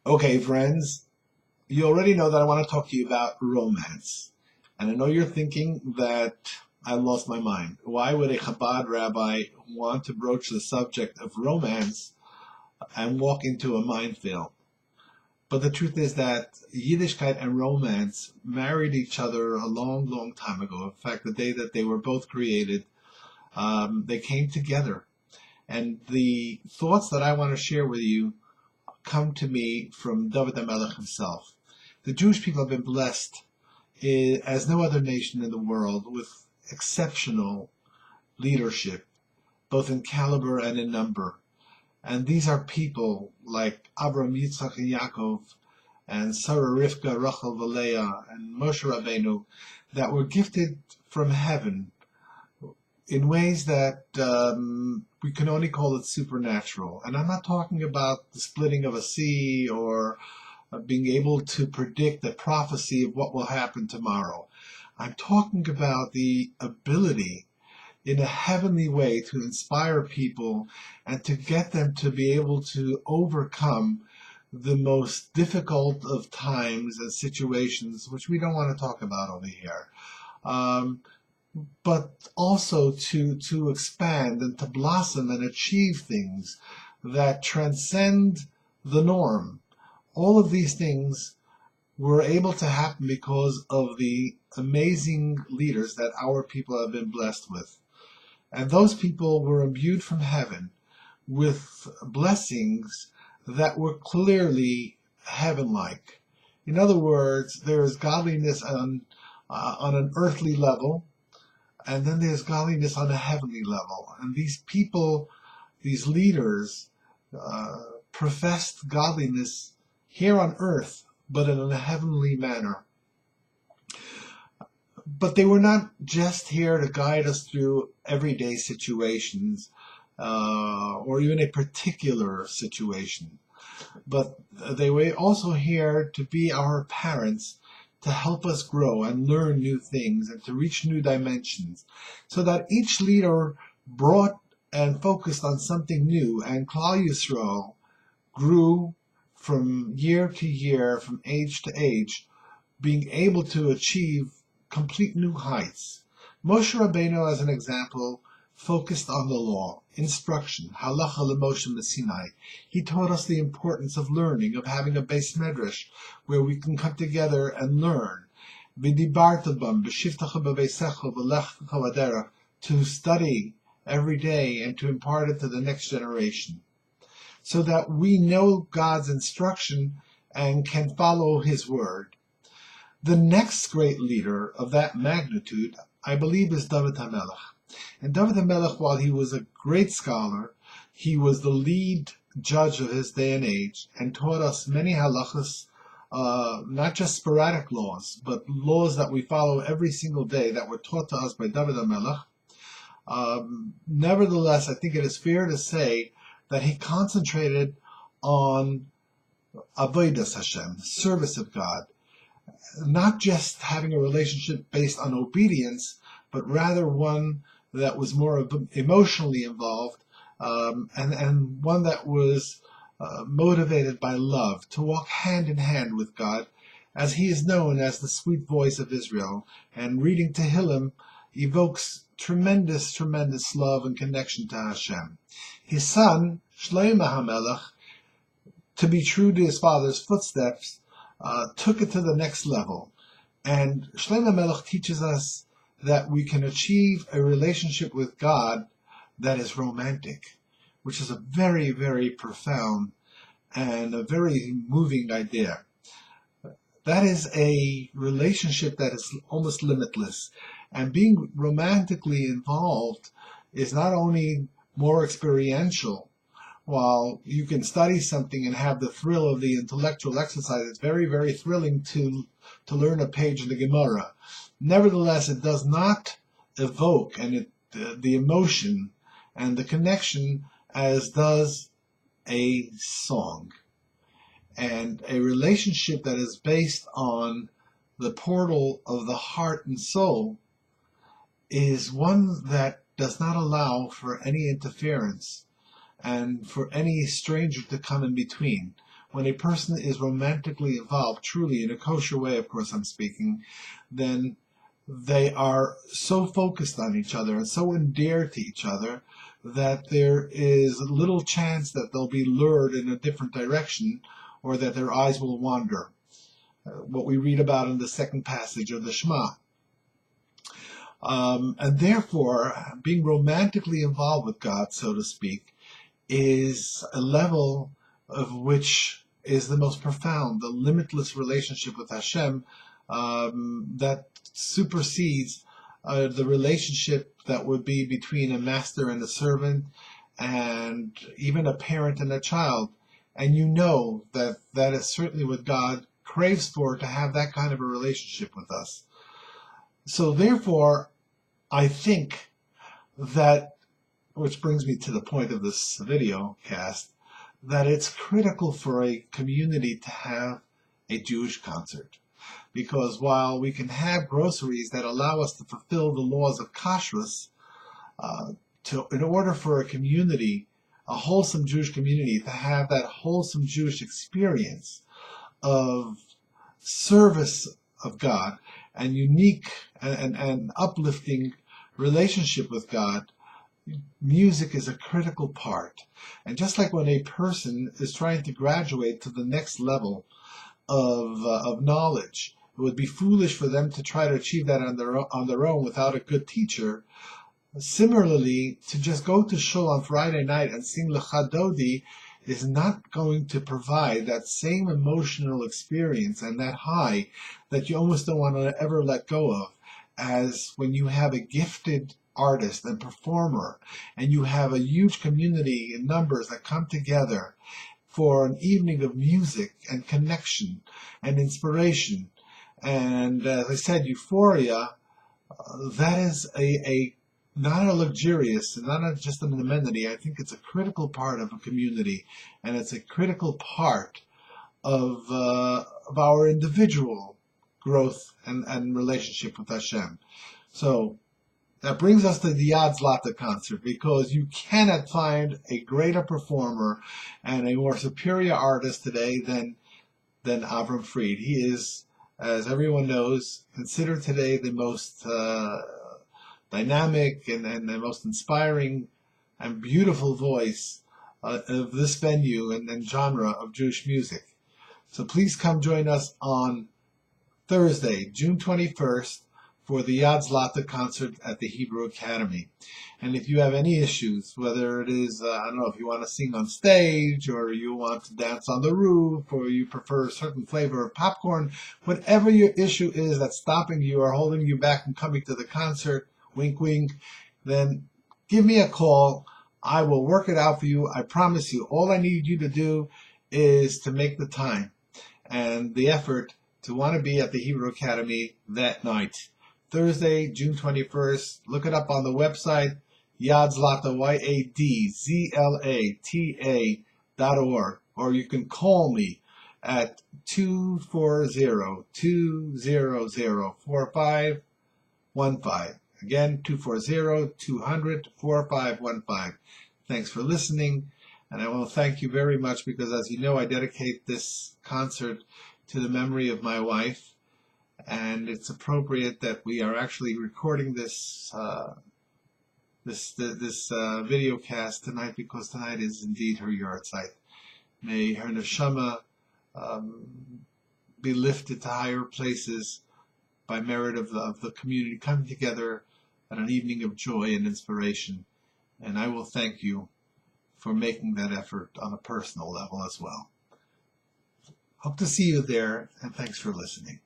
Okay, friends, you already know that I want to talk to you about romance. And I know you're thinking that I lost my mind. Why would a Chabad rabbi want to broach the subject of romance and walk into a minefield? But the truth is that Yiddishkeit and romance married each other a long, long time ago. In fact, the day that they were both created, they came together. And the thoughts that I want to share with you come to me from David HaMelech himself. The Jewish people have been blessed as no other nation in the world with exceptional leadership, both in caliber and in number. And these are people like Abraham, Yitzchak, and Yaakov, and Sarah, Rivka, Rachel, Leah, and Moshe Rabbeinu, that were gifted from heaven in ways that we can only call it supernatural. And I'm not talking about the splitting of a sea or being able to predict the prophecy of what will happen tomorrow. I'm talking about the ability in a heavenly way to inspire people and to get them to be able to overcome the most difficult of times and situations, which we don't want to talk about over here. But also to expand and to blossom and achieve things that transcend the norm. All of these things were able to happen because of the amazing leaders that our people have been blessed with. And those people were imbued from heaven with blessings that were clearly heaven-like. In other words, there is godliness on an earthly level, and then there's godliness on a heavenly level. And these people, these leaders, professed godliness here on earth, but in a heavenly manner. But they were not just here to guide us through everyday situations, or even a particular situation. But they were also here to be our parents, to help us grow and learn new things and to reach new dimensions, so that each leader brought and focused on something new, and Klal Yisrael grew from year to year, from age to age, being able to achieve complete new heights. Moshe Rabbeinu, as an example, focused on the law, instruction, halacha l'Moshe Sinai. He taught us the importance of learning, of having a beis medrash where we can come together and learn. V'dibarta bam, b'shivtacha b'veisecha, v'lechtecha v'derech, to study every day and to impart it to the next generation, so that we know God's instruction and can follow His word. The next great leader of that magnitude, I believe, is David HaMelech. And David HaMelech, while he was a great scholar, he was the lead judge of his day and age and taught us many halachas, not just sporadic laws, but laws that we follow every single day that were taught to us by David HaMelech. Nevertheless, I think it is fair to say that he concentrated on avodas Hashem, service of God, not just having a relationship based on obedience, but rather one that was more emotionally involved, and one that was motivated by love, to walk hand in hand with God, as he is known as the sweet voice of Israel. And reading Tehillim evokes tremendous, tremendous love and connection to Hashem. His son, Shlomo HaMelech, to be true to his father's footsteps, took it to the next level. And Shlomo HaMelech teaches us that we can achieve a relationship with God that is romantic, which is a very, very profound and a very moving idea. That is a relationship that is almost limitless. And being romantically involved is not only more experiential. While you can study something and have the thrill of the intellectual exercise, it's very, very thrilling to learn a page in the Gemara. Nevertheless, it does not evoke the emotion and the connection as does a song. And a relationship that is based on the portal of the heart and soul is one that does not allow for any interference and for any stranger to come in between. when a person is romantically involved, truly in a kosher way, of course I'm speaking, then they are so focused on each other and so endeared to each other that there is little chance that they'll be lured in a different direction or that their eyes will wander. What we read about in the second passage of the Shema. And therefore, being romantically involved with God, so to speak, is a level of which is the most profound, the limitless relationship with Hashem that supersedes the relationship that would be between a master and a servant, and even a parent and a child. And you know that that is certainly what God craves for, to have that kind of a relationship with us. So therefore, I think that, which brings me to the point of this video cast, that it's critical for a community to have a Jewish concert. Because while we can have groceries that allow us to fulfill the laws of kashrus, in order for a community, a wholesome Jewish community, to have that wholesome Jewish experience of service of God and unique and uplifting relationship with God, music is a critical part. And just like when a person is trying to graduate to the next level of knowledge, it would be foolish for them to try to achieve that on their own without a good teacher. Similarly, to just go to shul on Friday night and sing Lecha Dodi is not going to provide that same emotional experience and that high that you almost don't want to ever let go of, as when you have a gifted artist and performer and you have a huge community in numbers that come together for an evening of music and connection and inspiration. And as I said, euphoria, that is a not a luxurious, not just an amenity. I think it's a critical part of a community, and it's a critical part of our individual growth and relationship with Hashem. So that brings us to the Yad Zlata concert, because you cannot find a greater performer and a more superior artist today than Avram Fried. He is, as everyone knows, considered today the most dynamic and the most inspiring and beautiful voice of this venue and genre of Jewish music. So please come join us on Thursday, June 21st, for the Yad Zlata concert at the Hebrew Academy. And if you have any issues, whether it is, I don't know, if you want to sing on stage, or you want to dance on the roof, or you prefer a certain flavor of popcorn, whatever your issue is that's stopping you or holding you back from coming to the concert, wink, wink, then give me a call. I will work it out for you. I promise you. All I need you to do is to make the time and the effort to want to be at the Hebrew Academy that night. Thursday, June 21st. Look it up on the website, Yad Zlata, YADZLATA.org. Or you can call me at 240-200-4515. Again, 240-200-4515. Thanks for listening, and I want to thank you very much, because as you know, I dedicate this concert to the memory of my wife, and it's appropriate that we are actually recording this video cast tonight, because tonight is indeed her yard site. May her neshama be lifted to higher places by merit of the community coming together at an evening of joy and inspiration. And I will thank you for making that effort on a personal level as well. Hope to see you there, and thanks for listening.